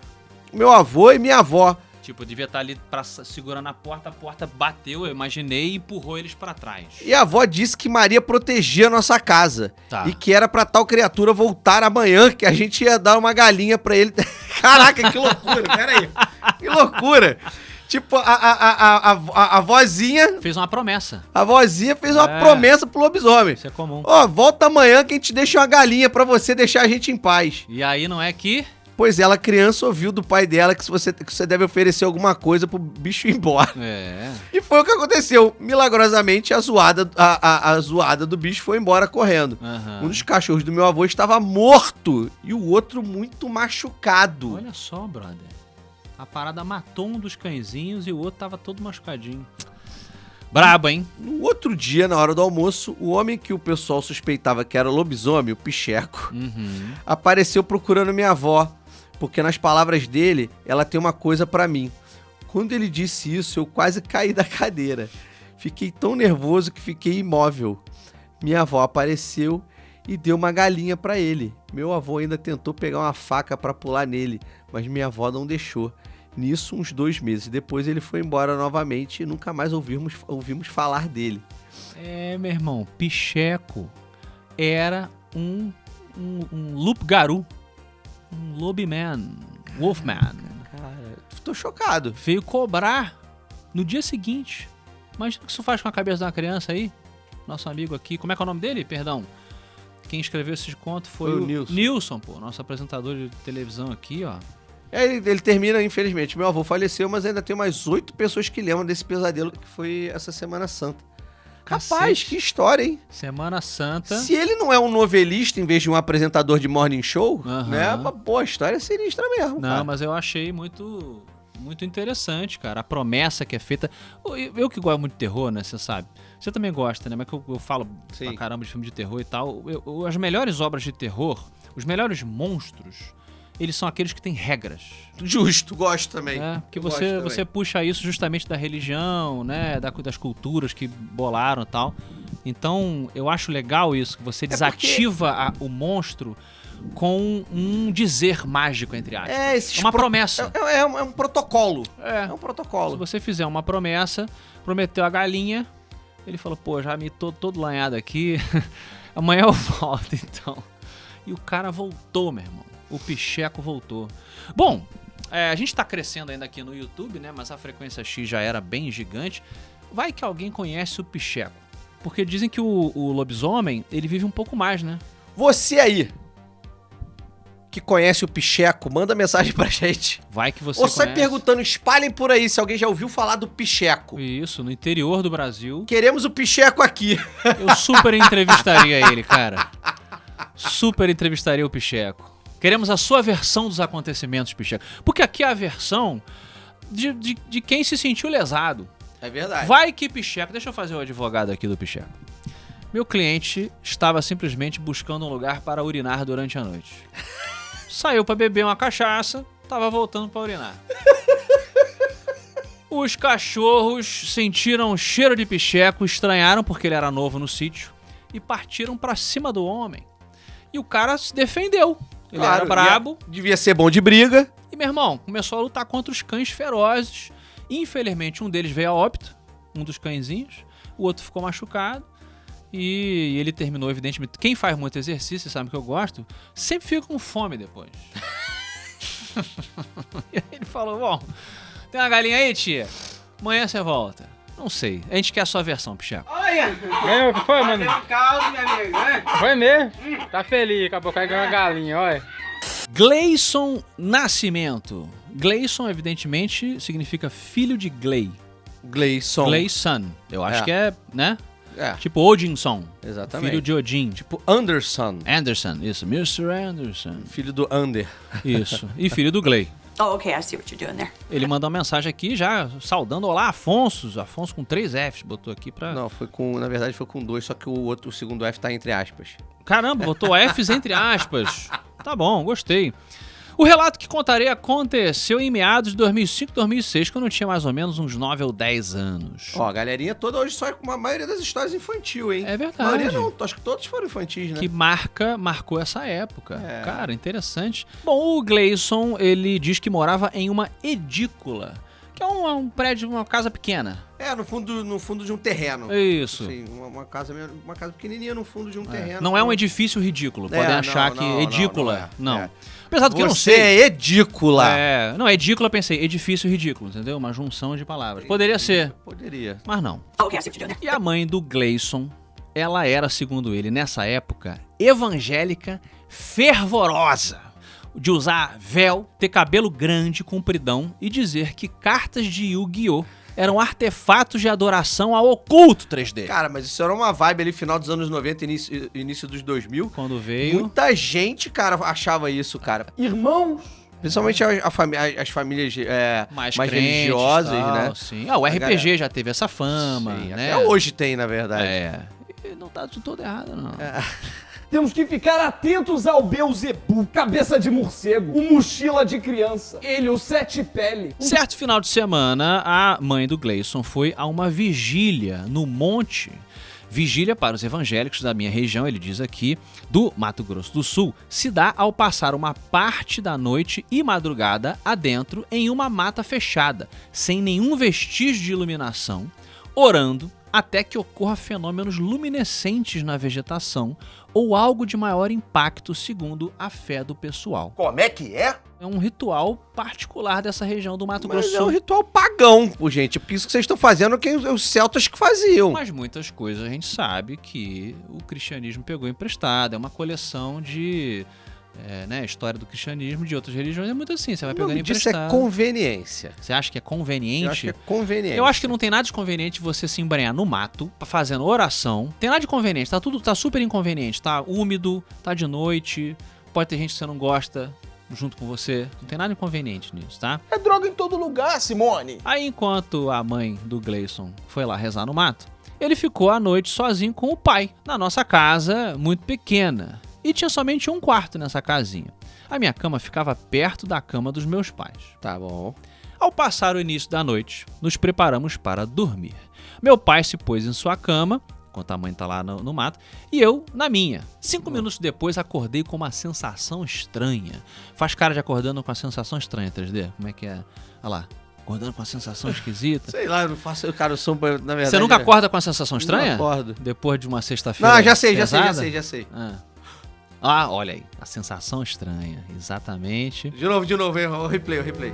meu avô e minha avó. Tipo, devia estar ali segurando a porta bateu, eu imaginei, e empurrou eles pra trás. E a avó disse que Maria protegia a nossa casa. Tá. E que era pra tal criatura voltar amanhã, que a gente ia dar uma galinha pra ele. Caraca, que loucura, peraí. Que loucura. Tipo, a vozinha... Fez uma promessa. A vozinha fez uma promessa pro lobisomem. Isso é comum. Ó, volta amanhã que a gente deixa uma galinha pra você deixar a gente em paz. E aí não é que... Pois ela, criança, ouviu do pai dela que você deve oferecer alguma coisa pro bicho ir embora. É. E foi o que aconteceu. Milagrosamente, a zoada do bicho foi embora correndo. Aham. Um dos cachorros do meu avô estava morto e o outro muito machucado. Olha só, brother. A parada matou um dos cãezinhos e o outro tava todo machucadinho. Brabo, hein? No outro dia, na hora do almoço, o homem que o pessoal suspeitava que era lobisomem, o Picheco, apareceu procurando minha avó, porque nas palavras dele, ela tem uma coisa pra mim. Quando ele disse isso, eu quase caí da cadeira. Fiquei tão nervoso que fiquei imóvel. Minha avó apareceu e deu uma galinha pra ele. Meu avô ainda tentou pegar uma faca pra pular nele, mas minha avó não deixou. Nisso, uns 2 meses depois, ele foi embora novamente e nunca mais ouvimos falar dele. É, meu irmão, Picheco era um loup-garou, um lobman, wolfman. Cara, tô chocado. Veio cobrar no dia seguinte. Imagina o que isso faz com a cabeça de uma criança aí. Nosso amigo aqui, como é que é o nome dele? Perdão. Quem escreveu esse conto foi o Nilson, pô, nosso apresentador de televisão aqui, ó. Ele termina, infelizmente. Meu avô faleceu, mas ainda tem mais 8 pessoas que lembram desse pesadelo que foi essa Semana Santa. Cacete. Rapaz, que história, hein? Semana Santa. Se ele não é um novelista em vez de um apresentador de morning show, Aham. né? Uma boa história sinistra mesmo, Não, cara. mas eu achei muito interessante, cara. A promessa que é feita. Eu que gosto muito de terror, né? Você sabe. Você também gosta, né? Mas que eu falo pra caramba de filme de terror e tal. As melhores obras de terror, os melhores monstros, eles são aqueles que têm regras. Justo, gosto também. É, porque Gosto você puxa isso justamente da religião, né? Das culturas que bolaram e tal. Então, eu acho legal isso, que você desativa o monstro com um dizer mágico, entre aspas. Uma promessa. É um protocolo. É um protocolo. Se você fizer uma promessa, prometeu a galinha, ele falou, pô, já me tô todo lanhado aqui. Amanhã eu volto, então. E o cara voltou, meu irmão. O Picheco voltou. Bom, a gente tá crescendo ainda aqui no YouTube, né? Mas a Frequência X já era bem gigante. Vai que alguém conhece o Picheco. Porque dizem que o lobisomem, ele vive um pouco mais, né? Você aí, que conhece o Picheco, manda mensagem pra gente. Vai que você Ou sai conhece. perguntando, espalhem por aí se alguém já ouviu falar do Picheco. Isso, no interior do Brasil. Queremos o Picheco aqui. Eu super entrevistaria ele, cara. Super entrevistaria o Picheco. Queremos a sua versão dos acontecimentos, Picheco. Porque aqui é a versão de quem se sentiu lesado. É verdade. Vai que Picheco... Deixa eu fazer o advogado aqui do Picheco. Meu cliente estava simplesmente buscando um lugar para urinar durante a noite. Saiu para beber uma cachaça, estava voltando para urinar. Os cachorros sentiram o cheiro de Picheco, estranharam porque ele era novo no sítio e partiram para cima do homem. E o cara se defendeu. Ele era brabo. Devia ser bom de briga. E, meu irmão, começou a lutar contra os cães ferozes. Infelizmente, um deles veio a óbito, um dos cãezinhos. O outro ficou machucado. E ele terminou, evidentemente. Quem faz muito exercício, sabe que eu gosto, sempre fica com fome depois. E aí ele falou, bom, tem uma galinha aí, tia? Amanhã você volta. Não sei. A gente quer a sua versão, Picheco. Olha! Ganhou, o que foi, mano? Deu caldo, minha amiga, né? Foi mesmo? Tá feliz, acabou que ganhou uma galinha, olha. Gleison Nascimento. Gleison, evidentemente, significa filho de Gley. Gleison. Gleison. Eu acho que é, né? É, Tipo Odinson. exatamente. Filho de Odin. Tipo Anderson. Anderson, isso. Mr. Anderson. Filho do Under. Isso. E filho do Gley. Oh, okay, I see what you're doing there. Ele mandou uma mensagem aqui já saudando, olá, Afonso. Afonso com 3 Fs, botou aqui pra... Não, na verdade foi com 2, só que o segundo F tá entre aspas. Caramba, botou Fs entre aspas. Tá bom, gostei. O relato que contarei aconteceu em meados de 2005, 2006, quando eu tinha mais ou menos uns 9 ou 10 anos. Ó, a galerinha toda hoje só com a maioria das histórias infantil, hein? É verdade. A maioria não, acho que todos foram infantis, né? Que marcou essa época. É. Cara, interessante. Bom, o Gleison, ele diz que morava em uma edícula, que é um prédio, uma casa pequena. É, no fundo de um terreno. Isso. Sim, uma casa pequenininha no fundo de um terreno. Não é um edifício ridículo. Podem achar que edícula. Não. É. Apesar do que eu não Você sei. é edícula. É, não, edícula eu pensei, edifício ridículo, entendeu? Uma junção de palavras. Poderia ser, Poderia. mas não. Oh, okay, I see what you're doing there. E a mãe do Gleison, ela era, segundo ele, nessa época, evangélica fervorosa. De usar véu, ter cabelo grande, compridão e dizer que cartas de Yu-Gi-Oh! Eram artefatos de adoração ao oculto 3D. Cara, mas isso era uma vibe ali, final dos anos 90, início dos 2000. Quando veio... Muita gente, cara, achava isso, cara. Irmãos! Principalmente as famílias mais crentes, religiosas, tal, né? Sim. O RPG galera... já teve essa fama, Sim, né? até hoje tem, na verdade. É. E não tá de todo errado, não. Temos que ficar atentos ao Beelzebu, cabeça de morcego, o mochila de criança, ele, o sete pele. Certo final de semana, a mãe do Gleison foi a uma vigília no monte. Vigília para os evangélicos da minha região, ele diz aqui, do Mato Grosso do Sul, se dá ao passar uma parte da noite e madrugada adentro em uma mata fechada, sem nenhum vestígio de iluminação, orando até que ocorra fenômenos luminescentes na vegetação ou algo de maior impacto segundo a fé do pessoal. Como é que é? É um ritual particular dessa região do Mato Grosso do Mas é um Sul. ritual pagão, gente. Porque isso que vocês estão fazendo é o que os celtas que faziam. Mas muitas coisas a gente sabe que o cristianismo pegou emprestado. É uma coleção de história do cristianismo, de outras religiões. É muito assim, você vai O pegando nome disso emprestado. é conveniência. Você acha que é conveniente? Eu acho que é conveniente. Eu acho que não tem nada de conveniente você se embrenhar no mato, fazendo oração. Tem nada de conveniente, tá super inconveniente. Tá úmido, tá de noite, pode ter gente que você não gosta junto com você. Não tem nada inconveniente nisso, tá? É droga em todo lugar, Simone. Aí, enquanto a mãe do Gleison foi lá rezar no mato, ele ficou à noite sozinho com o pai, na nossa casa muito pequena. E tinha somente um quarto nessa casinha. A minha cama ficava perto da cama dos meus pais. Tá bom. Ao passar o início da noite, nos preparamos para dormir. Meu pai se pôs em sua cama, enquanto a mãe tá lá no mato, e eu na minha. 5 minutos depois, acordei com uma sensação estranha. Faz cara de acordando com a sensação estranha, 3D? Como é que é? Olha lá. acordando com uma sensação esquisita. Sei lá, eu não faço... Cara, eu sou, na verdade... Você nunca acorda com uma sensação estranha? Não acordo. Depois de uma sexta-feira Não, já sei. Olha aí. A sensação estranha. Exatamente. De novo, o replay.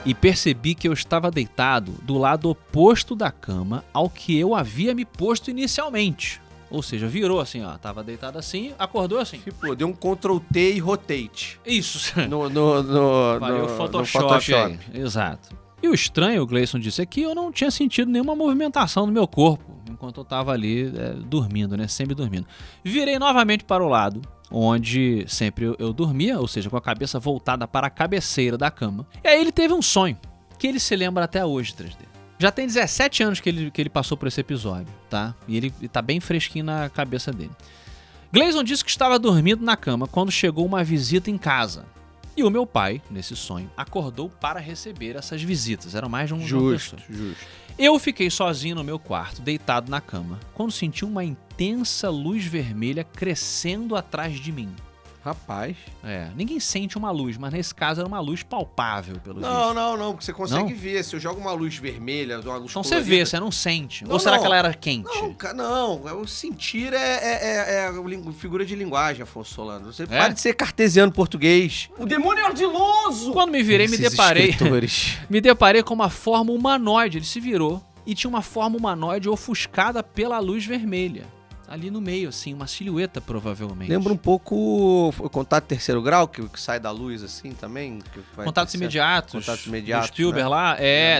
E percebi que eu estava deitado do lado oposto da cama ao que eu havia me posto inicialmente. Ou seja, virou assim, ó. Tava deitado assim, acordou assim. Tipo, deu um Ctrl T e rotate. Isso. No Photoshop. Aí. Exato. E o estranho, o Gleison disse, é que eu não tinha sentido nenhuma movimentação no meu corpo enquanto eu tava ali dormindo, né? Sempre dormindo. Virei novamente para o lado onde sempre eu dormia, ou seja, com a cabeça voltada para a cabeceira da cama. E aí ele teve um sonho, que ele se lembra até hoje, 3D. Já tem 17 anos que ele passou por esse episódio, tá? E ele tá bem fresquinho na cabeça dele. Gleison disse que estava dormindo na cama quando chegou uma visita em casa. E o meu pai, nesse sonho, acordou para receber essas visitas. Eram mais de uma pessoa. Justo. Eu fiquei sozinho no meu quarto, deitado na cama, quando senti uma intensa luz vermelha crescendo atrás de mim. Rapaz. Ninguém sente uma luz, mas nesse caso era uma luz palpável, pelo visto. Não, porque você consegue ver. Se eu jogo uma luz vermelha, uma luz então colorida... você vê, você não sente. Ou será que ela era quente? Não, o sentir é figura de linguagem, Afonso Solano. Você para de ser cartesiano português. O demônio é ardiloso! Quando me virei, me deparei com uma forma humanoide. Ele se virou e tinha uma forma humanoide ofuscada pela luz vermelha. Ali no meio, assim, uma silhueta, provavelmente. Lembra um pouco o Contato Terceiro Grau, que sai da luz, assim, também? Contatos Imediatos. Do Spielberg, né? Lá,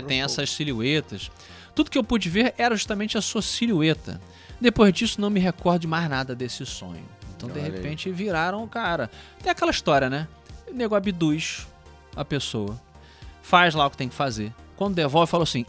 tem essas silhuetas. Tudo que eu pude ver era justamente a sua silhueta. Depois disso, não me recordo de mais nada desse sonho. Então, de repente, viraram o cara. Tem aquela história, né? O nego abduz a pessoa, faz lá o que tem que fazer. Quando devolve, falou assim,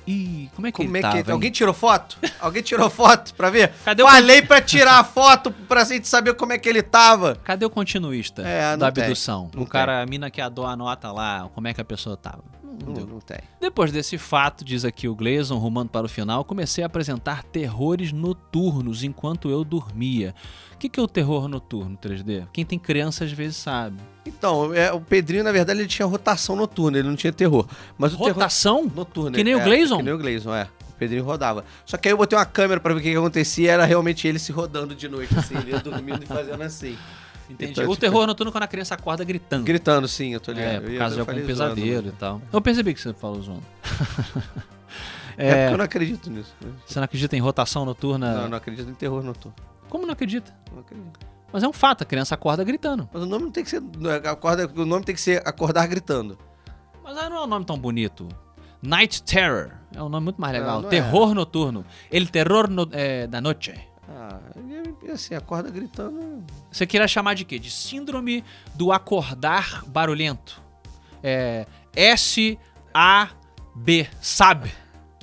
como é que ele tava? Alguém tirou foto? Alguém tirou foto pra ver? Cadê Falei pra tirar a foto pra gente saber como é que ele tava. Cadê o continuista da abdução? A mina que anota lá como é que a pessoa tava. Não tem. Depois desse fato, diz aqui o Gleison, rumando para o final, comecei a apresentar terrores noturnos enquanto eu dormia. O que é o terror noturno, 3D? Quem tem criança às vezes sabe. Então, o Pedrinho, na verdade, ele tinha rotação noturna, ele não tinha terror. Mas o rotação? Terror noturna. Que nem o Gleison? Que nem o Gleison, O Pedrinho rodava. Só que aí eu botei uma câmera pra ver o que acontecia, era realmente ele se rodando de noite, assim, ele ia dormindo e fazendo assim. Entendi. Então, o terror noturno quando a criança acorda gritando. Gritando, sim, eu tô ligado. Por causa de algum pesadelo e tal. Eu percebi que você falou zoando. Porque eu não acredito nisso. Você não acredita em rotação noturna? Não acredito em terror noturno. Como não acredita? Não acredito. Mas é um fato, a criança acorda gritando. Mas o nome não tem que ser... O nome tem que ser acordar gritando. Mas aí não é um nome tão bonito. Night Terror. É um nome muito mais legal. Terror noturno. El terror da noche. Assim, acorda gritando... Você queria chamar de quê? De síndrome do acordar barulhento. S-A-B. Sabe?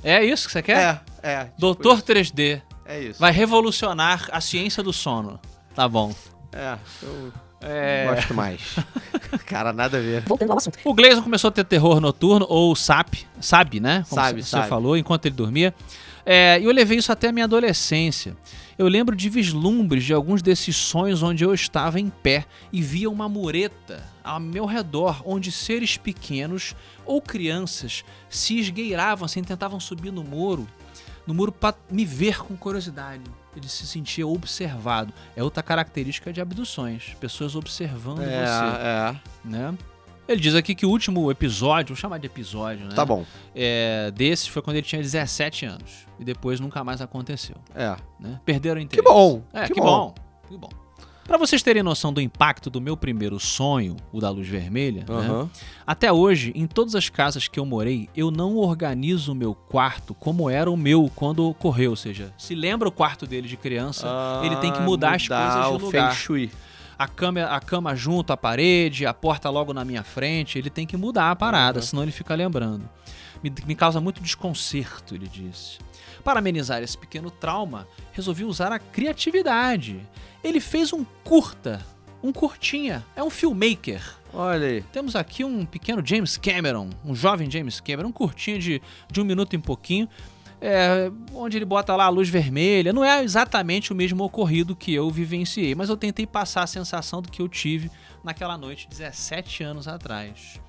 É isso que você quer? Tipo Doutor 3D. É isso. Vai revolucionar a ciência do sono. Tá bom. Eu gosto mais. Cara, nada a ver. Voltando ao assunto. O Gleison começou a ter terror noturno, ou sabe, né? Como Sabe. você falou, enquanto ele dormia. E eu levei isso até a minha adolescência. Eu lembro de vislumbres de alguns desses sonhos onde eu estava em pé e via uma mureta ao meu redor, onde seres pequenos ou crianças se esgueiravam, assim, tentavam subir no muro para me ver com curiosidade. Ele se sentia observado. É outra característica de abduções. Pessoas observando você. Né? Ele diz aqui que o último episódio, vou chamar de episódio, né? Tá bom. Desses foi quando ele tinha 17 anos. E depois nunca mais aconteceu. Né? Perderam o interesse. Que bom. Que bom. Pra vocês terem noção do impacto do meu primeiro sonho, o da luz vermelha, né? Até hoje, em todas as casas que eu morei, eu não organizo o meu quarto como era o meu quando ocorreu. Ou seja, se lembra o quarto dele de criança, ele tem que mudar as coisas de lugar. Feng Shui. A cama junto à parede, a porta logo na minha frente, ele tem que mudar a parada, senão ele fica lembrando. Me causa muito desconcerto, ele disse. Para amenizar esse pequeno trauma, resolvi usar a criatividade. Ele fez um curtinha, é um filmmaker. Olha aí. Temos aqui um pequeno James Cameron, um jovem James Cameron, um curtinho de 1 minuto e pouquinho, onde ele bota lá a luz vermelha. Não é exatamente o mesmo ocorrido que eu vivenciei, mas eu tentei passar a sensação do que eu tive naquela noite 17 anos atrás.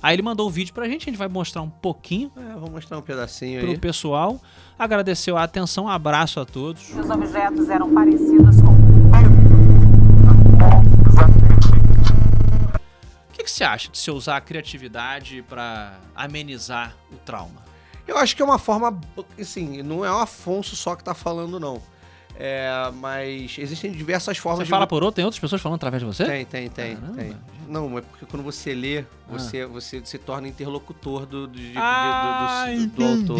Aí ele mandou o vídeo pra gente, a gente vai mostrar um pouquinho Vou mostrar um pedacinho pro aí. pessoal. Agradeceu a atenção, um abraço a todos. Os objetos eram parecidos com... O que você acha de você usar a criatividade pra amenizar o trauma? Eu acho que é uma forma, assim, não é o Afonso só que tá falando, não. Mas existem diversas formas Você de... fala por outro? Tem outras pessoas falando através de você? Tem. Não, é porque quando você lê, você se torna interlocutor do autor.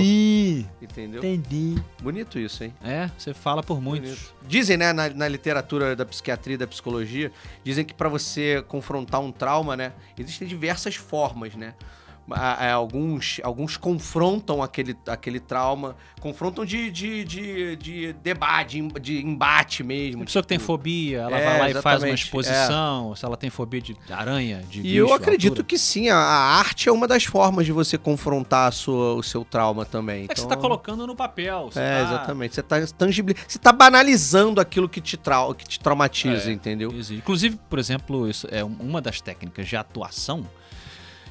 Entendeu? Entendi. Bonito isso, hein? É, você fala por muitos. Bonito. Dizem, né, na literatura da psiquiatria e da psicologia, dizem que pra você confrontar um trauma, né, existem diversas formas, né? Alguns confrontam aquele trauma, confrontam de debate, de embate mesmo. A pessoa que tem fobia, ela vai lá e faz uma exatamente, exposição, se ela tem fobia de aranha, de bicho, E eu acredito altura. que sim, a arte é uma das formas de você confrontar o seu trauma também. É que você tá colocando no papel. Você exatamente. Você tá você tá banalizando aquilo que te traumatiza, entendeu? Inclusive, por exemplo, isso é uma das técnicas de atuação.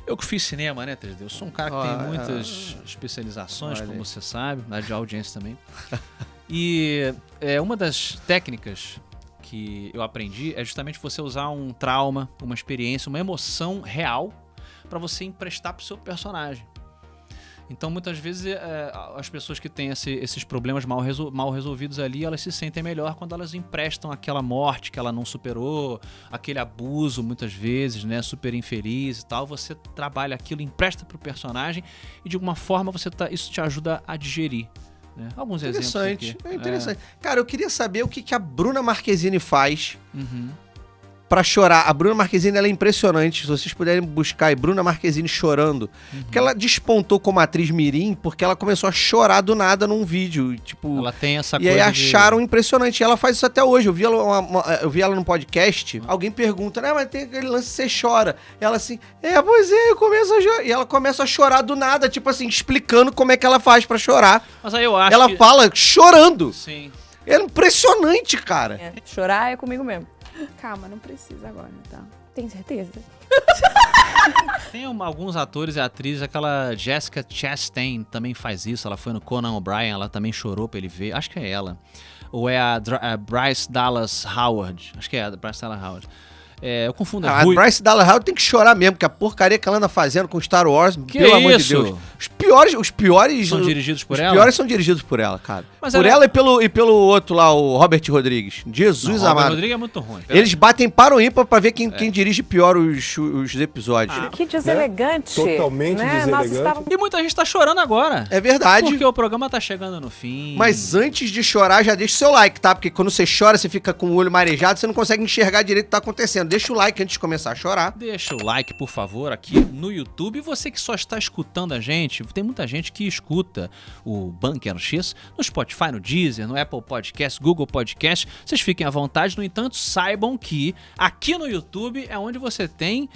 Eu que fiz cinema, né, 3D? Eu sou um cara que tem muitas especializações, como você sabe, na área de audiência também. E uma das técnicas que eu aprendi é justamente você usar um trauma, uma experiência, uma emoção real para você emprestar pro seu personagem. Então, muitas vezes, as pessoas que têm esses problemas mal resolvidos ali, elas se sentem melhor quando elas emprestam aquela morte que ela não superou, aquele abuso, muitas vezes, né, super infeliz e tal. Você trabalha aquilo, empresta pro personagem e, de alguma forma, isso te ajuda a digerir. Né? Alguns exemplos aqui. É interessante. Cara, eu queria saber o que a Bruna Marquezine faz pra chorar. A Bruna Marquezine, ela é impressionante. Se vocês puderem buscar aí, Bruna Marquezine chorando. Porque ela despontou como atriz mirim, porque ela começou a chorar do nada num vídeo. Tipo, ela tem essa coisa. E aí acharam impressionante. E ela faz isso até hoje. Eu vi ela num podcast. Alguém pergunta, né, mas tem aquele lance que você chora. Ela assim, pois é, eu começo a chorar. E ela começa a chorar do nada, tipo assim, explicando como é que ela faz pra chorar. Mas aí eu acho ela fala chorando. Sim. É impressionante, cara. Chorar é comigo mesmo. Calma, não precisa agora, tá? Tem certeza? Tem alguns atores e atrizes, aquela Jessica Chastain também faz isso, ela foi no Conan O'Brien, ela também chorou pra ele ver, acho que é ela. Ou é a Bryce Dallas Howard, acho que é a Bryce Dallas Howard. Eu confundo a Bryce Dallas Howard tem que chorar mesmo, porque a porcaria que ela anda fazendo com Star Wars, pelo amor de Deus. Os piores são dirigidos por ela? Os piores são dirigidos por ela, cara. Mas por ela e pelo outro lá, o Robert Rodrigues. Jesus amado. Robert Rodrigues é muito ruim. Eles batem para o ímpar pra ver quem dirige pior os episódios. Que deselegante. Totalmente deselegante. E muita gente tá chorando agora. É verdade. Porque o programa tá chegando no fim. Mas antes de chorar, já deixa o seu like, tá? Porque quando você chora, você fica com o olho marejado, você não consegue enxergar direito o que tá acontecendo. Deixa o like antes de começar a chorar. Deixa o like, por favor, aqui no YouTube. E você que só está escutando a gente, tem muita gente que escuta o Bunker X no Spotify, no Deezer, no Apple Podcast, Google Podcast. Vocês fiquem à vontade. No entanto, saibam que aqui no YouTube é onde você tem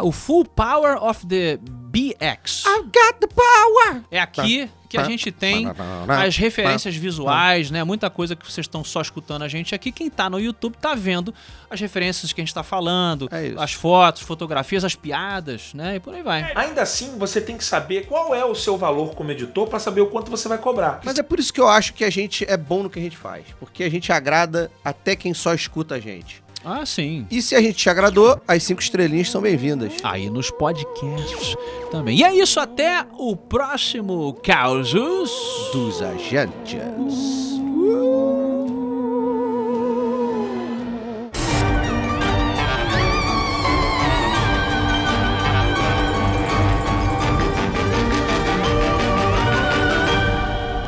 o Full Power of the BX. I got the power! É aqui que a gente tem as referências visuais, né? Muita coisa que vocês estão só escutando a gente aqui. Quem tá no YouTube tá vendo as referências que a gente tá falando, as fotos, fotografias, as piadas, né? E por aí vai. Ainda assim, você tem que saber qual é o seu valor como editor pra saber o quanto você vai cobrar. Mas é por isso que eu acho que a gente é bom no que a gente faz. Porque a gente agrada até quem só escuta a gente. Ah, sim. E se a gente te agradou, as 5 estrelinhas são bem-vindas. Aí nos podcasts também. E é isso, até o próximo Causos dos Agentes.